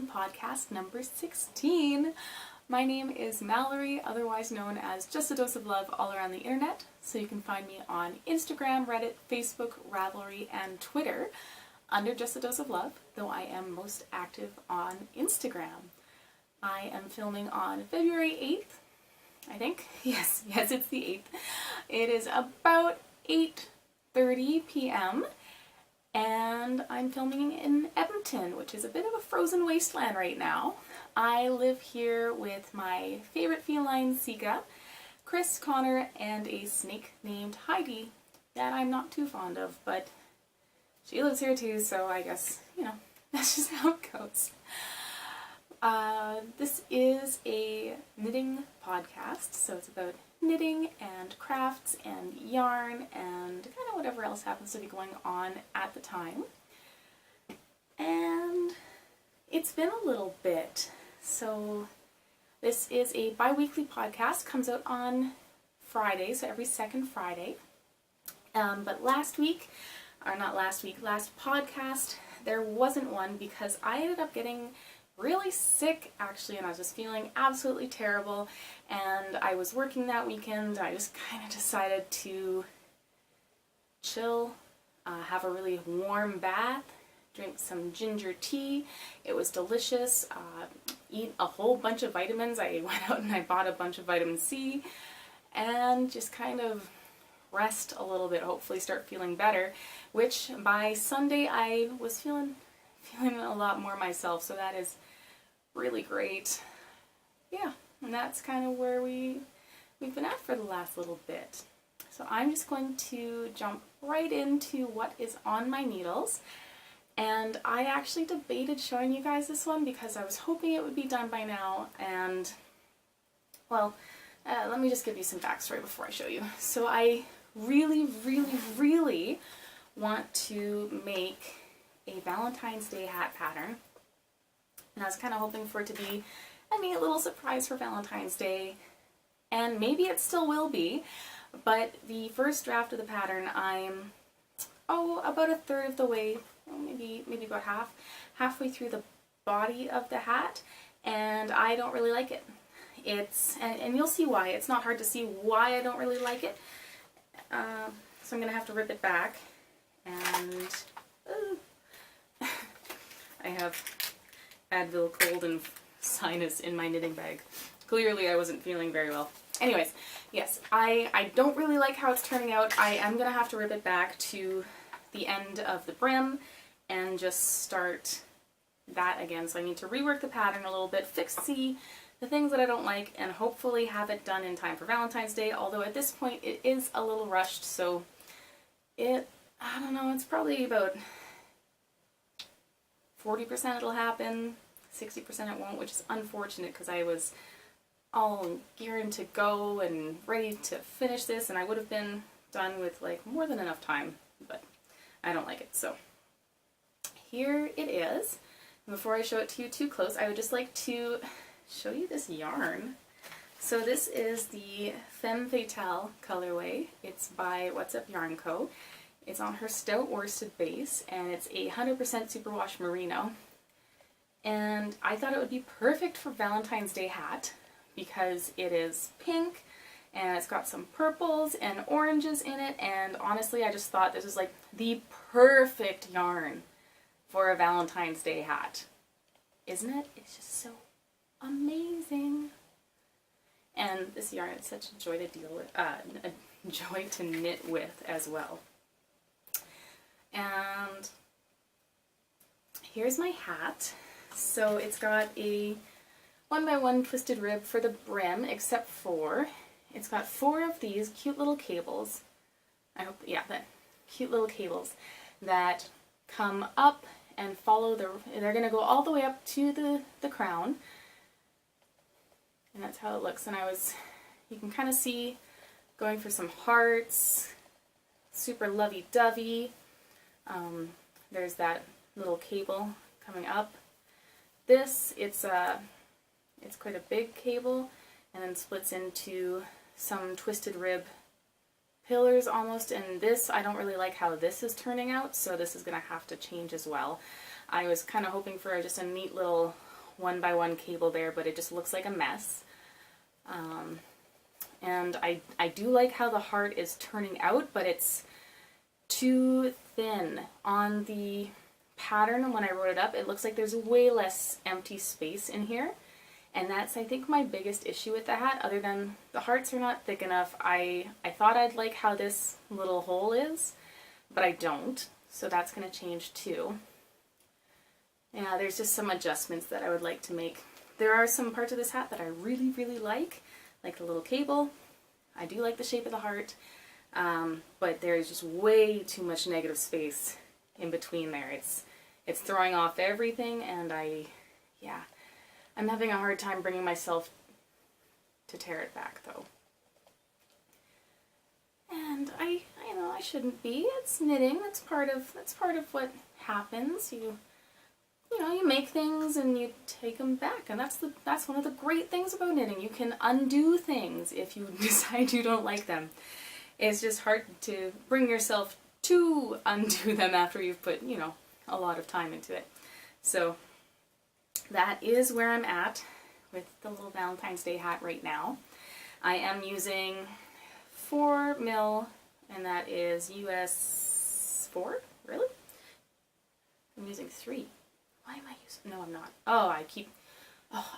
Kitten podcast number 16. My name is Mallory, otherwise known as Just a Dose of Love all around the internet. So you can find me on Instagram, Reddit, Facebook, Ravelry, and Twitter under Just a Dose of Love, though I am most active on Instagram. I am filming on February 8th, I think. Yes, it's the 8th. It is about 8:30 p.m. and I'm filming in Edmonton, which is a bit of a frozen wasteland right now. I live here with my favorite feline, Sika, Chris, Connor, and a snake named Heidi that I'm not too fond of, but she lives here too, so I guess, that's just how it goes. This is a knitting podcast, so it's about knitting and crafts and yarn and kind of whatever else happens to be going on at the time. And it's been a little bit, so this is a bi-weekly podcast, comes out on Friday, so every second Friday. But last podcast, there wasn't one because I ended up getting really sick actually, and I was just feeling absolutely terrible, and I was working that weekend. I just kind of decided to chill, have a really warm bath, drink some ginger tea. It was delicious. Eat a whole bunch of vitamins. I went out and I bought a bunch of vitamin C and just kind of rest a little bit, hopefully start feeling better, which by Sunday I was feeling a lot more myself, so that is really great. Yeah, and that's kind of where we've been at for the last little bit. So I'm just going to jump right into what is on my needles. And I actually debated showing you guys this one because I was hoping it would be done by now, and well, let me just give you some backstory before I show you. So I really want to make a Valentine's Day hat pattern, and I was kind of hoping for it to be a neat little surprise for Valentine's Day, and maybe it still will be, but the first draft of the pattern I'm about a third of the way, maybe about halfway through the body of the hat, and I don't really like it. And you'll see why. It's not hard to see why I don't really like it. So I'm gonna have to rip it back, and I have Advil, cold, and sinus in my knitting bag. Clearly I wasn't feeling very well. Anyways, yes, I don't really like how it's turning out. I am going to have to rip it back to the end of the brim and just start that again. So I need to rework the pattern a little bit, fix the things that I don't like, and hopefully have it done in time for Valentine's Day, although at this point it is a little rushed, so I don't know, it's probably about 40% it'll happen, 60% it won't, which is unfortunate because I was all gearing to go and ready to finish this, and I would have been done with like more than enough time, but I don't like it. So here it is. And before I show it to you too close, I would just like to show you this yarn. So this is the Femme Fetale colorway. It's by What's Up Yarn Co. It's on her Stout worsted base, and it's a 100% superwash merino. And I thought it would be perfect for Valentine's Day hat because it is pink and it's got some purples and oranges in it, and honestly I just thought this was like the perfect yarn for a Valentine's Day hat. Isn't it? It's just so amazing. And this yarn is such a joy to deal with, a joy to knit with as well. And here's my hat. So it's got a 1x1 twisted rib for the brim, except for it's got 4 of these cute little cables. That cute little cables that come up and follow they're going to go all the way up to the crown. And that's how it looks. And you can kind of see going for some hearts, super lovey-dovey. There's that little cable coming up. This, it's quite a big cable, and then splits into some twisted rib pillars almost, and this, I don't really like how this is turning out, so this is going to have to change as well. I was kind of hoping for just a neat little 1x1 cable there, but it just looks like a mess. And I do like how the heart is turning out, but it's too thin. On the pattern, when I wrote it up, it looks like there's way less empty space in here. And that's, I think, my biggest issue with the hat, other than the hearts are not thick enough. I thought I'd like how this little hole is, but I don't. So that's going to change too. Yeah, there's just some adjustments that I would like to make. There are some parts of this hat that I really, really like the little cable. I do like the shape of the heart, but there's just way too much negative space in between there. It's throwing off everything, and I'm having a hard time bringing myself to tear it back, though. And I know I shouldn't be. It's knitting. That's part of what happens. You make things and you take them back, and that's one of the great things about knitting. You can undo things if you decide you don't like them. It's just hard to bring yourself to undo them after you've put, a lot of time into it. So that is where I'm at with the little Valentine's Day hat right now. I am using 4 mil, and that is US 4? Really? I'm using 3. Why am I using... No, I'm not. I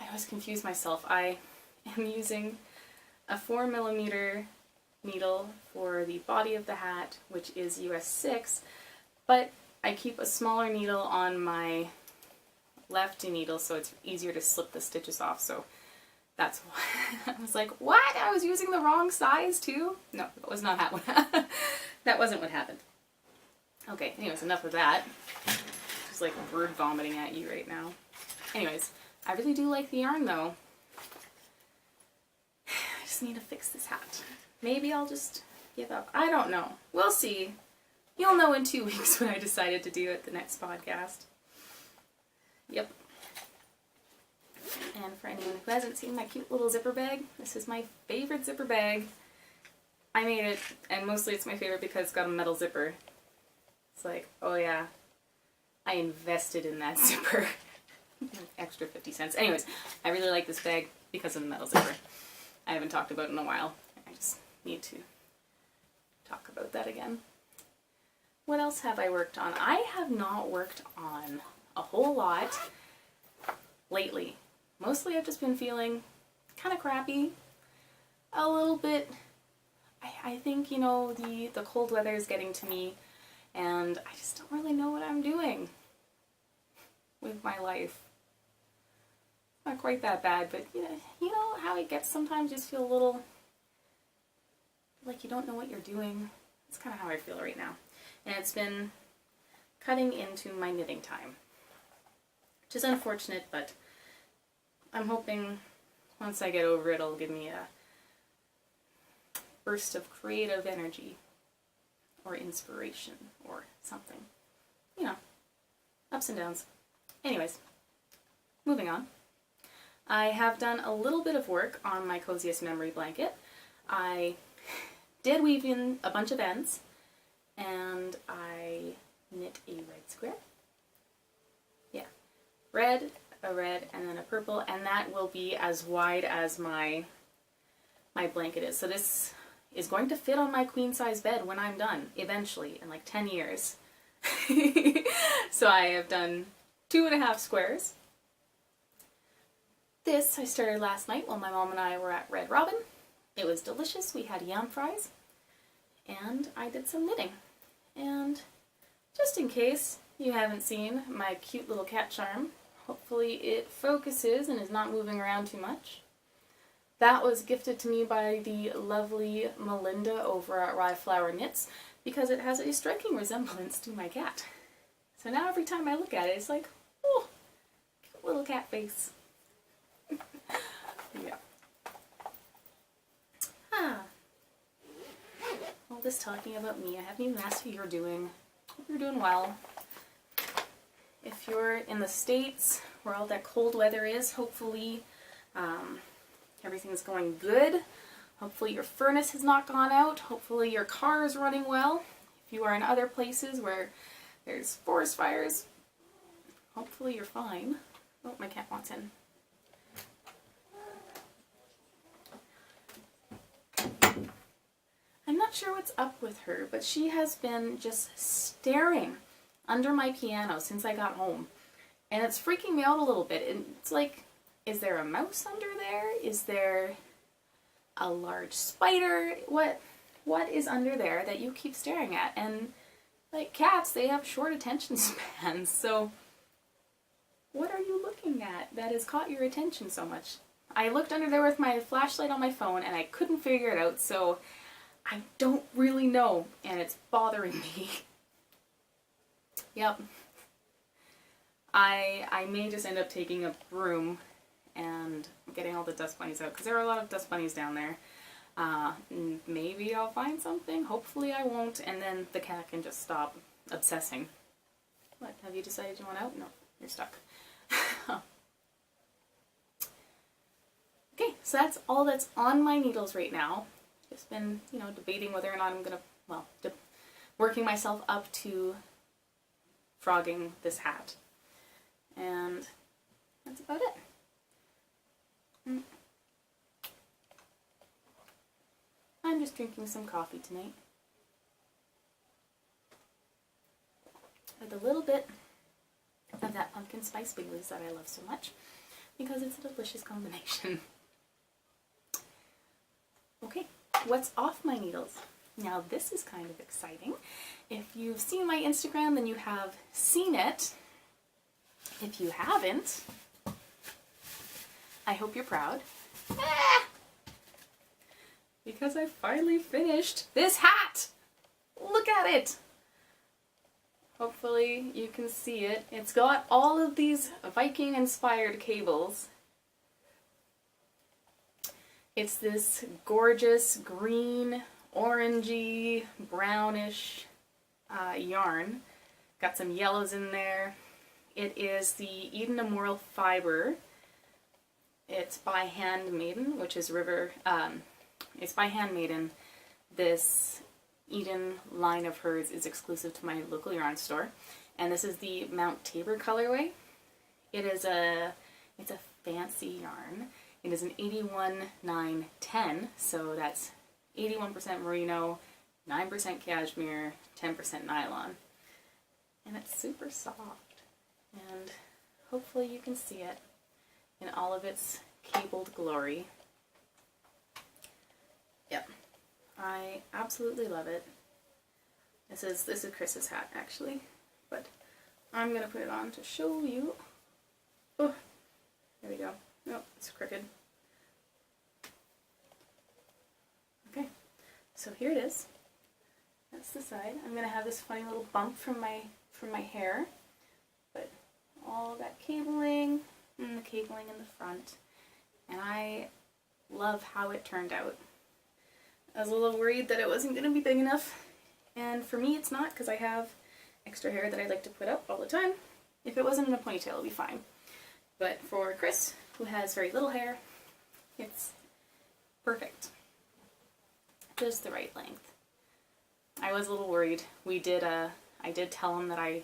always confuse myself. I am using a 4mm needle for the body of the hat, which is US 6, but I keep a smaller needle on my lefty needle so it's easier to slip the stitches off, so that's why. I was like, what? I was using the wrong size too? No, that was not what happened. That wasn't what happened. Okay, anyways, enough of that. Just like bird vomiting at you right now. Anyways, I really do like the yarn though. I just need to fix this hat. Maybe I'll just give up. I don't know. We'll see. You'll know in 2 weeks when I decided to do it the next podcast. Yep. And for anyone who hasn't seen my cute little zipper bag, this is my favorite zipper bag. I made it, and mostly it's my favorite because it's got a metal zipper. It's like, oh yeah, I invested in that zipper. Extra 50 cents. Anyways, I really like this bag because of the metal zipper. I haven't talked about it in a while. I just need to talk about that again. What else have I worked on? I have not worked on a whole lot lately. Mostly I've just been feeling kind of crappy. A little bit. I think, the cold weather is getting to me, and I just don't really know what I'm doing with my life. Not quite that bad, but you know how it gets sometimes. You just feel a little like you don't know what you're doing. That's kind of how I feel right now. And it's been cutting into my knitting time, which is unfortunate, but I'm hoping once I get over it, it'll give me a burst of creative energy or inspiration or something. Ups and downs. Anyways, moving on. I have done a little bit of work on my Coziest memory blanket. I did weave in a bunch of ends, and I knit a red square. Yeah, red, a red, and then a purple, and that will be as wide as my blanket is. So this is going to fit on my queen size bed when I'm done, eventually, in like 10 years. So I have done 2.5 squares. This I started last night while my mom and I were at Red Robin. It was delicious. We had yam fries, and I did some knitting. And just in case you haven't seen my cute little cat charm, hopefully it focuses and is not moving around too much. That was gifted to me by the lovely Melinda over at Rye Flower Knits because it has a striking resemblance to my cat. So now every time I look at it, it's like, oh, cute little cat face. Yeah. All this talking about me, I haven't even asked how you're doing. Hope you're doing well. If you're in the States where all that cold weather is, hopefully everything's going good. Hopefully your furnace has not gone out. Hopefully your car is running well. If you are in other places where there's forest fires, hopefully you're fine. Oh, my cat Valentine. I'm not sure what's up with her, but she has been just staring under my piano since I got home. And it's freaking me out a little bit. And it's like, is there a mouse under there? Is there a large spider? What is under there that you keep staring at? And like cats, they have short attention spans, so what are you looking at that has caught your attention so much? I looked under there with my flashlight on my phone and I couldn't figure it out, so I don't really know, and it's bothering me. Yep. I may just end up taking a broom and getting all the dust bunnies out, because there are a lot of dust bunnies down there. Maybe I'll find something, hopefully I won't, and then the cat can just stop obsessing. What, have you decided you want out? No, you're stuck. Okay, so that's all that's on my needles right now. Just been, you know, debating whether or not I'm gonna, well, working myself up to frogging this hat. And that's about it. I'm just drinking some coffee tonight. With a little bit of that pumpkin spice Baileys that I love so much, because it's a delicious combination. Okay, what's off my needles? Now this is kind of exciting. If you've seen my Instagram, then you have seen it. If you haven't, I hope you're proud. Because I finally finished this hat! Look at it! Hopefully you can see it. It's got all of these Viking-inspired cables. It's this gorgeous green, orangey, brownish yarn. Got some yellows in there. It is the Immoral Fibre. It's by Handmaiden, which is it's by Handmaiden. This Eden line of hers is exclusive to my local yarn store. And this is the Mount Tabor colorway. It's a fancy yarn. It is an 81-9-10, so that's 81% Merino, 9% Cashmere, 10% Nylon. And it's super soft. And hopefully you can see it in all of its cabled glory. Yep. I absolutely love it. This is Chris's hat, actually, but I'm going to put it on to show you. Oh, there we go. Nope, it's crooked. Okay, so here it is. That's the side. I'm going to have this funny little bump from my hair, but all that cabling, and the cabling in the front, and I love how it turned out. I was a little worried that it wasn't going to be big enough, and for me it's not, because I have extra hair that I like to put up all the time. If it wasn't in a ponytail, it would be fine. But for Chris, who has very little hair, it's perfect. Just the right length. I was a little worried. I did tell him that I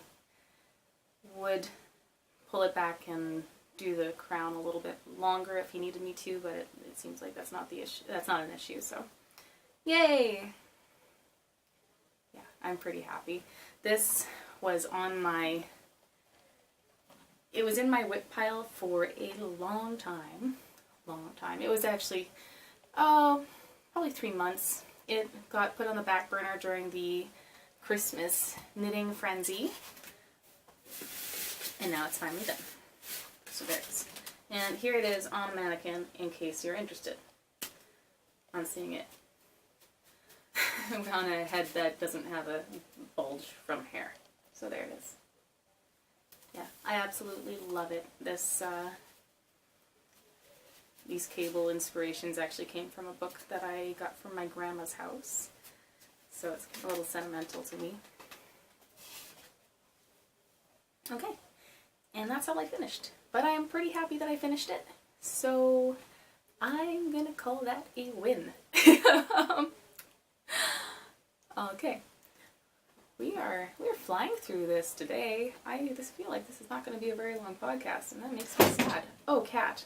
would pull it back and do the crown a little bit longer if he needed me to, but it seems like that's not the issue. That's not an issue, so yay! Yeah, I'm pretty happy. This was on my... It was in my whip pile for a long time. It was actually, probably 3 months. It got put on the back burner during the Christmas knitting frenzy. And now it's finally done. So there it is. And here it is on a mannequin in case you're interested on seeing it. On a head that doesn't have a bulge from hair. So there it is. Yeah, I absolutely love it. These cable inspirations actually came from a book that I got from my grandma's house. So it's a little sentimental to me. Okay, and that's how I finished. But I am pretty happy that I finished it. So I'm gonna call that a win. Okay. We're flying through this today. I just feel like this is not going to be a very long podcast, and that makes me sad. Oh, cat.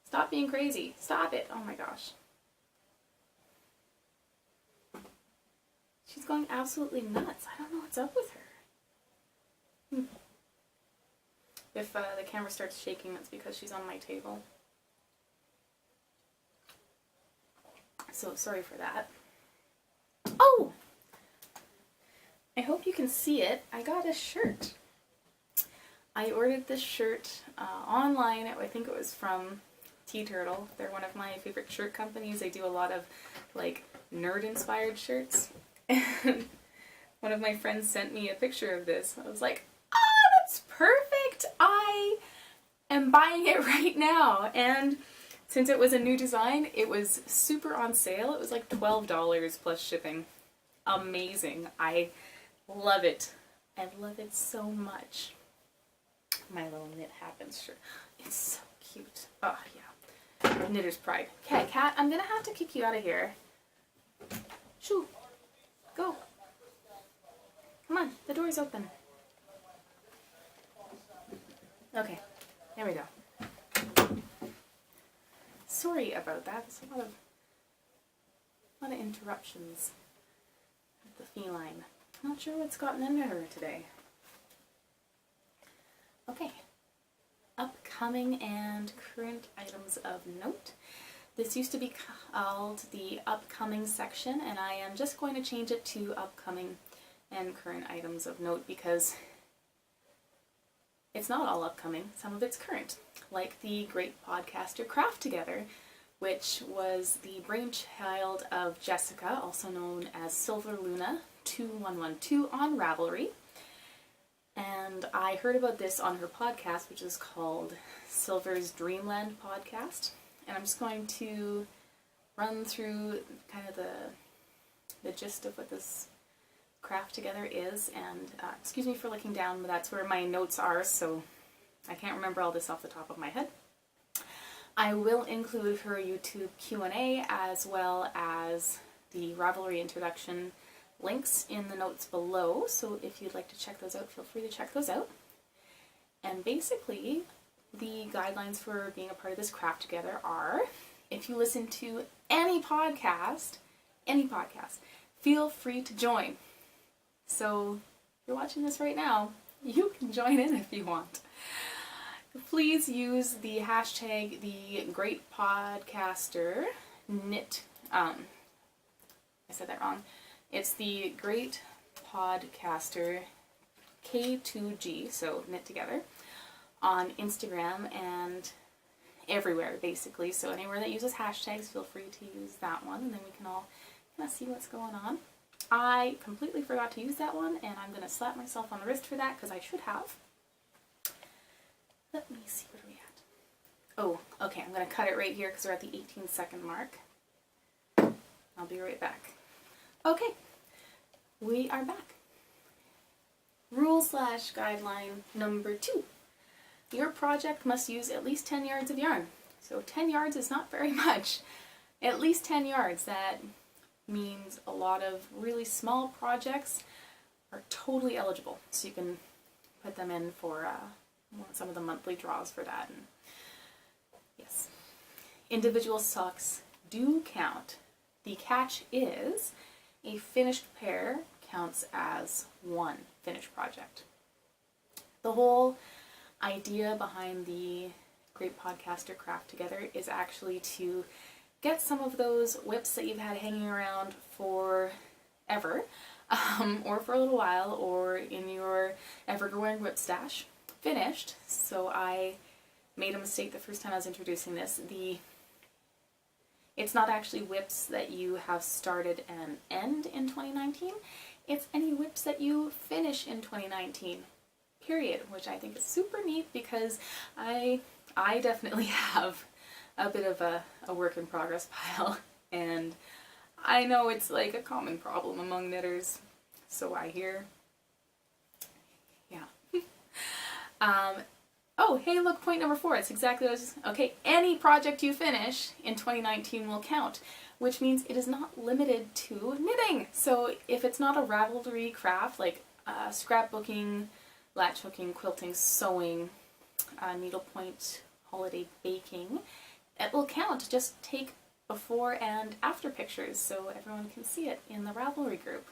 Stop being crazy. Stop it. Oh my gosh. She's going absolutely nuts. I don't know what's up with her. If the camera starts shaking, that's because she's on my table. So sorry for that. Oh! I hope you can see it. I got a shirt. I ordered this shirt online. I think it was from Turtle. They're one of my favorite shirt companies. They do a lot of like nerd-inspired shirts. And one of my friends sent me a picture of this. I was like, oh, that's perfect! I am buying it right now. And since it was a new design, it was super on sale. It was like $12 plus shipping. Amazing. I love it. I love it so much. My little knit happens shirt. It's so cute. Oh, yeah. Knitter's pride. Okay, cat, I'm gonna have to kick you out of here. Shoo. Go. Come on, the door's open. Okay, there we go. Sorry about that. There's a lot of interruptions with the feline. Not sure what's gotten into her today. Okay. Upcoming and current items of note. This used to be called the upcoming section, and I am just going to change it to upcoming and current items of note because it's not all upcoming, some of it's current, like the Great Podcaster Craft Together, which was the brainchild of Jessica, also known as Silver Luna 2112 on Ravelry. And I heard about this on her podcast, which is called Silver's Dreamland Podcast. And I'm just going to run through kind of the gist of what this craft together is. And excuse me for looking down, but that's where my notes are, so I can't remember all this off the top of my head. I will include her YouTube Q&A as well as the Ravelry introduction links in the notes below, so if you'd like to check those out, feel free to check those out. And basically, the guidelines for being a part of this craft together are, if you listen to any podcast, feel free to join. So, if you're watching this right now, you can join in if you want. Please use the hashtag #TheGreatPodcaster knit. I said that wrong. It's the Great Podcaster K2G, so knit together, on Instagram and everywhere basically. So anywhere that uses hashtags, feel free to use that one, and then we can all kind of see what's going on. I completely forgot to use that one, and I'm going to slap myself on the wrist for that because I should have. Let me see, what are we at? Oh, okay, I'm going to cut it right here because we're at the 18-second mark. I'll be right back. Okay, we are back. Rule/guideline number 2. Your project must use at least 10 yards of yarn. So 10 yards is not very much. At least 10 yards. That means a lot of really small projects are totally eligible. So you can put them in for some of the monthly draws for that. And yes, individual socks do count. The catch is a finished pair counts as one finished project. The whole idea behind the Great Podcaster Craft Together is actually to get some of those whips that you've had hanging around forever, or for a little while, or in your ever-growing whip stash, finished. So I made a mistake the first time I was introducing this. It's not actually whips that you have started and end in 2019. It's any whips that you finish in 2019, period, which I think is super neat because I definitely have a bit of a work in progress pile, and I know it's like a common problem among knitters, so I hear. Yeah. Oh, hey, look, point number 4. It's exactly what I was. Okay, any project you finish in 2019 will count, which means it is not limited to knitting. So if it's not a Ravelry craft, like scrapbooking, latch hooking, quilting, sewing, needlepoint, holiday baking, it will count. Just take before and after pictures so everyone can see it in the Ravelry group.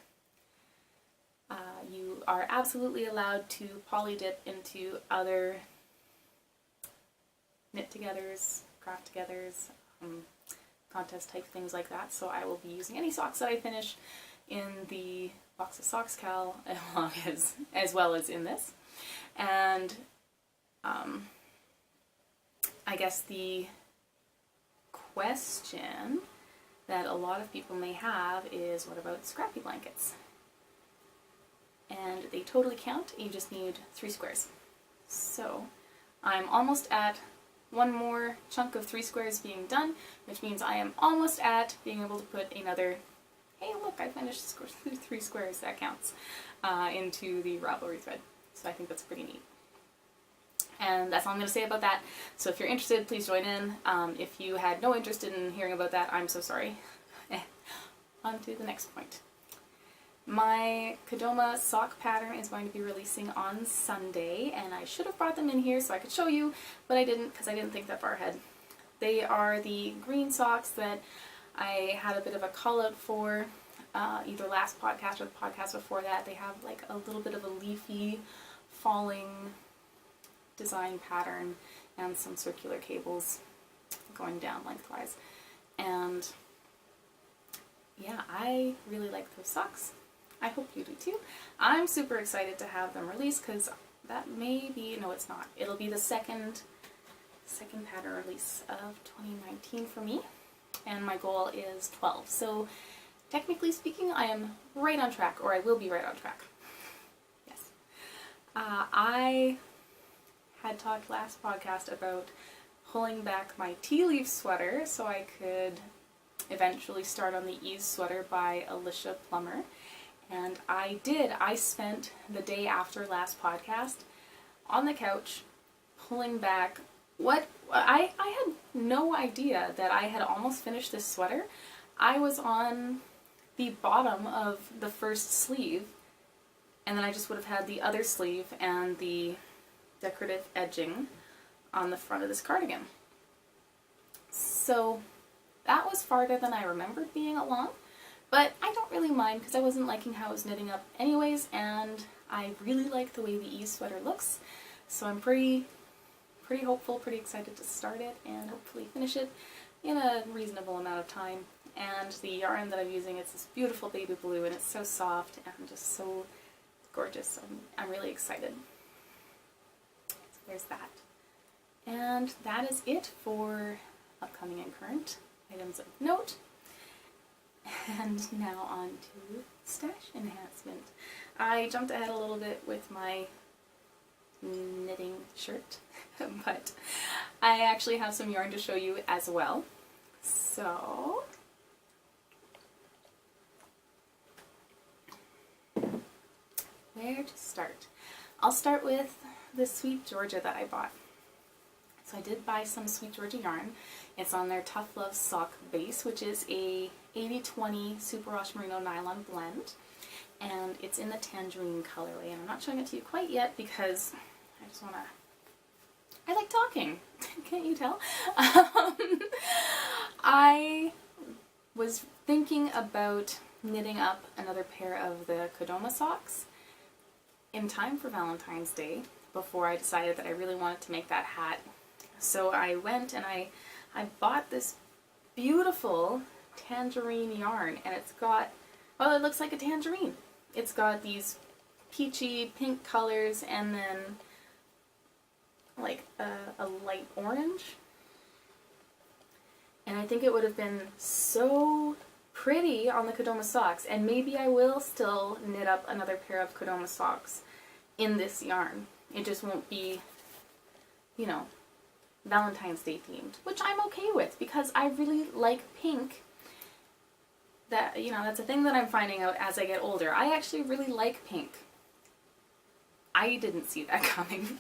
You are absolutely allowed to poly dip into other knit-togethers, craft-togethers, contest type things like that. So I will be using any socks that I finish in the box of socks cal, as well as in this. And I guess the question that a lot of people may have is, what about scrappy blankets? And they totally count. You just need 3 squares. So I'm almost at one more chunk of 3 squares being done, which means I am almost at being able to put another, hey look, I finished 3 squares, that counts, into the Ravelry thread. So I think that's pretty neat. And that's all I'm going to say about that. So if you're interested, please join in. If you had no interest in hearing about that, I'm so sorry. On to the next point. My Kodama sock pattern is going to be releasing on Sunday, and I should have brought them in here so I could show you, but I didn't because I didn't think that far ahead. They are the green socks that I had a bit of a call out for either last podcast or the podcast before that. They have like a little bit of a leafy falling design pattern and some circular cables going down lengthwise. And yeah, I really like those socks. I hope you do too. I'm super excited to have them released because that may be, no it's not, it'll be the second pattern release of 2019 for me, and my goal is 12. So technically speaking, I am right on track, or I will be right on track. Yes. I had talked last podcast about pulling back my TEALEAF sweater so I could eventually start on the Ease sweater by Alicia Plummer. And I did. I spent the day after last podcast on the couch pulling back what I had no idea that I had almost finished this sweater. I was on the bottom of the first sleeve, and then I just would have had the other sleeve and the decorative edging on the front of this cardigan. So that was farther than I remembered being along. But I don't really mind because I wasn't liking how it was knitting up anyways, and I really like the way the Ease sweater looks. So I'm pretty hopeful, pretty excited to start it and hopefully finish it in a reasonable amount of time. And the yarn that I'm using, it's this beautiful baby blue, and it's so soft and just so gorgeous. So I'm really excited. So there's that. And that is it for upcoming and current items of note. And now on to stash enhancement. I jumped ahead a little bit with my knitting shirt, but I actually have some yarn to show you as well. So, where to start? I'll start with the Sweet Georgia that I bought. So I did buy some Sweet Georgia yarn. It's on their Tough Love sock base, which is a 80/20 superwash merino nylon blend, and it's in the tangerine colorway. And I'm not showing it to you quite yet because I like talking. Can't you tell? I was thinking about knitting up another pair of the Kodama socks in time for Valentine's Day before I decided that I really wanted to make that hat. So I went and I bought this beautiful tangerine yarn, and it's got, well, it looks like a tangerine. It's got these peachy pink colors and then like a light orange. And I think it would have been so pretty on the Kodama socks, and maybe I will still knit up another pair of Kodama socks in this yarn. It just won't be, you know, Valentine's Day themed, which I'm okay with because I really like pink. That, you know, that's a thing that I'm finding out as I get older. I actually really like pink. I didn't see that coming.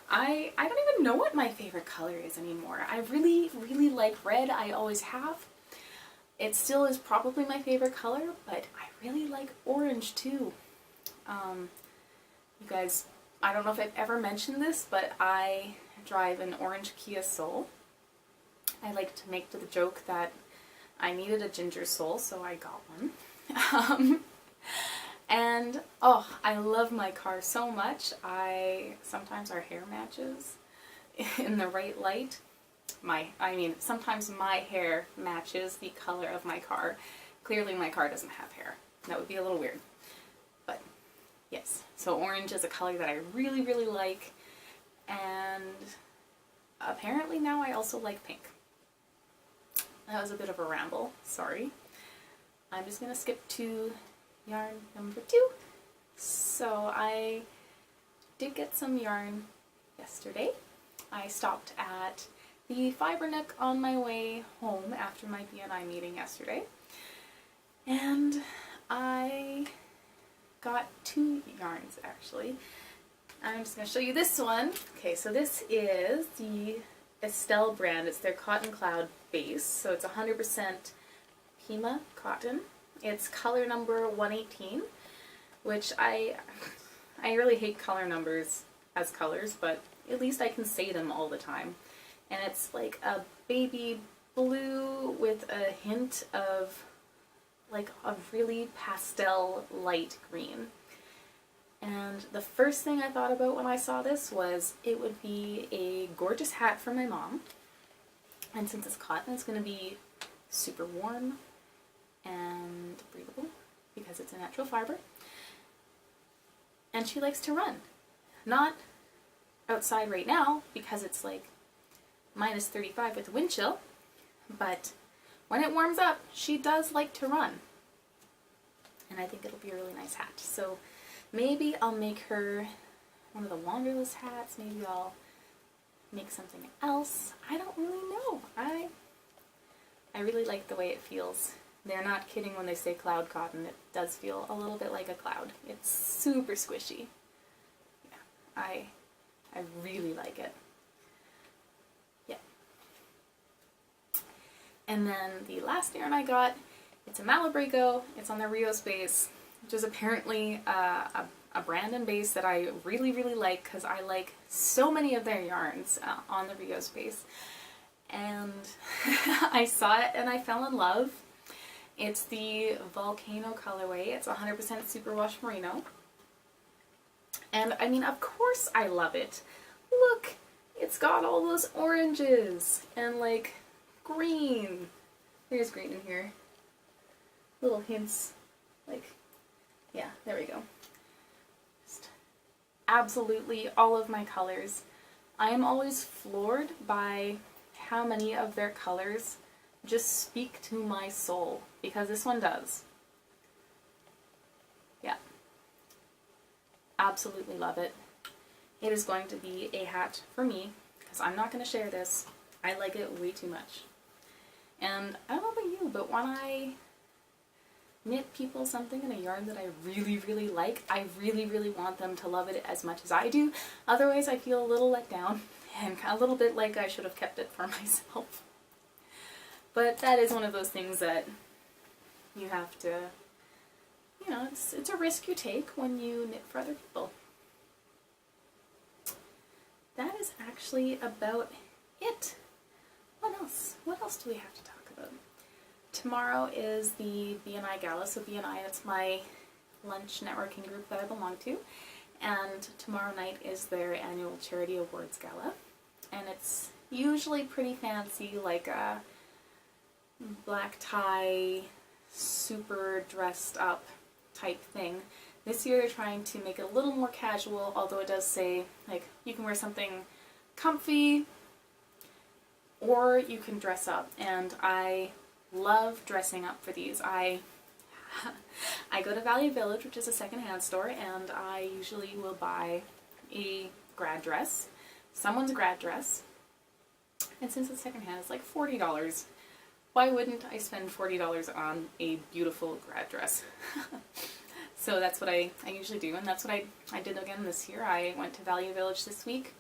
I don't even know what my favorite color is anymore. I really, really like red. I always have. It still is probably my favorite color, but I really like orange too. You guys, I don't know if I've ever mentioned this, but I drive an orange Kia Soul. I like to make the joke that I needed a ginger soul, so I got one. And oh, I love my car so much. Sometimes our hair matches in the right light. Sometimes my hair matches the color of my car. Clearly my car doesn't have hair. That would be a little weird. But yes, so orange is a color that I really, really like. And apparently now I also like pink. That was a bit of a ramble, sorry. I'm just going to skip to yarn number 2. So I did get some yarn yesterday. I stopped at the Fibre Nook on my way home after my BNI meeting yesterday. And I got 2 yarns actually. I'm just going to show you this one. Okay, so this is the Estelle brand. It's their Cotton Cloud base. So it's 100% Pima cotton. It's color number 118, which I really hate color numbers as colors, but at least I can say them all the time. And it's like a baby blue with a hint of like a really pastel light green. And the first thing I thought about when I saw this was it would be a gorgeous hat for my mom. And since it's cotton, it's going to be super warm and breathable because it's a natural fiber. And she likes to run. Not outside right now because it's like minus 35 with the wind chill, but when it warms up, she does like to run. And I think it'll be a really nice hat. So maybe I'll make her one of the Wanderlust hats. Maybe I'll make something else. I don't really know. I really like the way it feels. They're not kidding when they say cloud cotton. It does feel a little bit like a cloud. It's super squishy. Yeah, I really like it. Yeah. And then the last yarn I got, it's a Malabrigo. It's on the Rios base, which is apparently a brand and base that I really, really like because I like so many of their yarns on the Rios base. And I saw it and I fell in love. It's the Volcano colorway. It's 100% superwash merino. And I mean, of course I love it. Look, it's got all those oranges and like green. There's green in here. Little hints. Like, yeah, there we go. Just absolutely all of my colors. I am always floored by how many of their colors just speak to my soul, because this one does. Yeah. Absolutely love it. It is going to be a hat for me, because I'm not going to share this. I like it way too much. And I don't know about you, but when I knit people something in a yarn that I really, really like, I really, really want them to love it as much as I do. Otherwise, I feel a little let down and a little bit like I should have kept it for myself. But that is one of those things that you have to, you know, it's a risk you take when you knit for other people. That is actually about it. What else? What else do we have to talk about? Tomorrow is the BNI Gala. So BNI, that's my lunch networking group that I belong to. And tomorrow night is their annual Charity Awards Gala. And it's usually pretty fancy, like a black tie, super dressed up type thing. This year they're trying to make it a little more casual, although it does say, like, you can wear something comfy or you can dress up. And I love dressing up for these. I go to Value Village, which is a secondhand store, and I usually will buy a grad dress, someone's grad dress, and since it's secondhand, it's like $40. Why wouldn't I spend $40 on a beautiful grad dress? So that's what I usually do, and that's what I did again this year. I went to Value Village this week.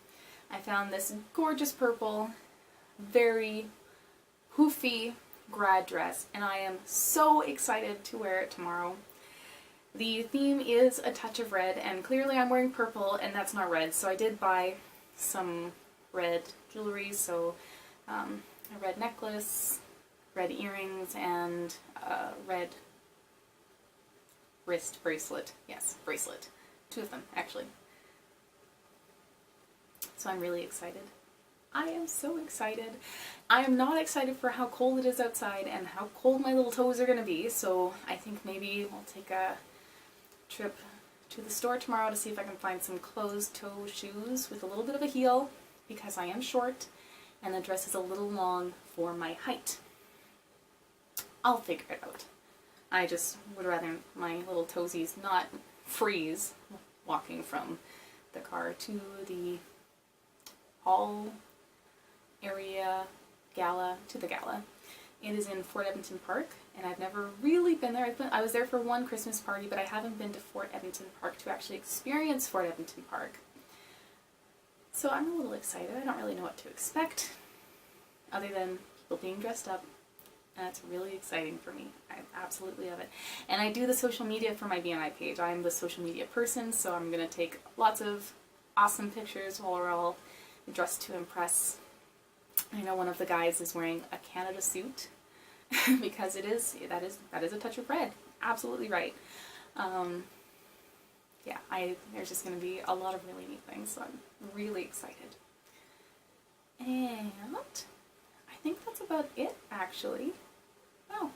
I found this gorgeous purple, very poofy grad dress, and I am so excited to wear it tomorrow. The theme is a touch of red, and clearly I'm wearing purple, and that's not red, so I did buy some red jewelry, so a red necklace, red earrings, and a red wrist bracelet. Yes, bracelet. 2 of them, actually. So I'm really excited. I am so excited. I am not excited for how cold it is outside and how cold my little toes are going to be, so I think maybe we'll take a trip to the store tomorrow to see if I can find some closed-toe shoes with a little bit of a heel, because I am short and the dress is a little long for my height. I'll figure it out. I just would rather my little toesies not freeze walking from the car to the hall area gala, to the gala. It is in Fort Edmonton Park, and I've never really been there. I was there for one Christmas party, but I haven't been to Fort Edmonton Park to actually experience Fort Edmonton Park. So I'm a little excited. I don't really know what to expect, other than people being dressed up, and it's really exciting for me. I absolutely love it. And I do the social media for my BNI page. I'm the social media person, so I'm going to take lots of awesome pictures while we're all dressed to impress. I know one of the guys is wearing a Canada suit because that is a touch of red. Absolutely right. Yeah, there's just going to be a lot of really neat things, so I'm really excited. And I think that's about it, actually. Oh,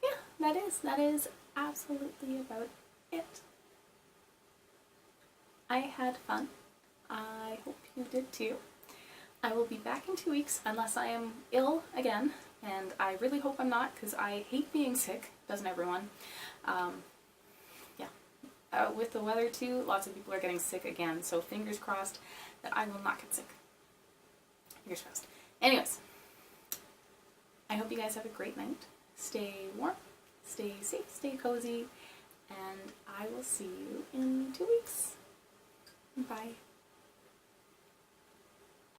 yeah, that is absolutely about it. I had fun. I hope you did too. I will be back in 2 weeks unless I am ill again, and I really hope I'm not, because I hate being sick. Doesn't everyone? Yeah. With the weather too, lots of people are getting sick again, so fingers crossed that I will not get sick. Fingers crossed. Anyways, I hope you guys have a great night. Stay warm, stay safe, stay cozy, and I will see you in 2 weeks. Bye.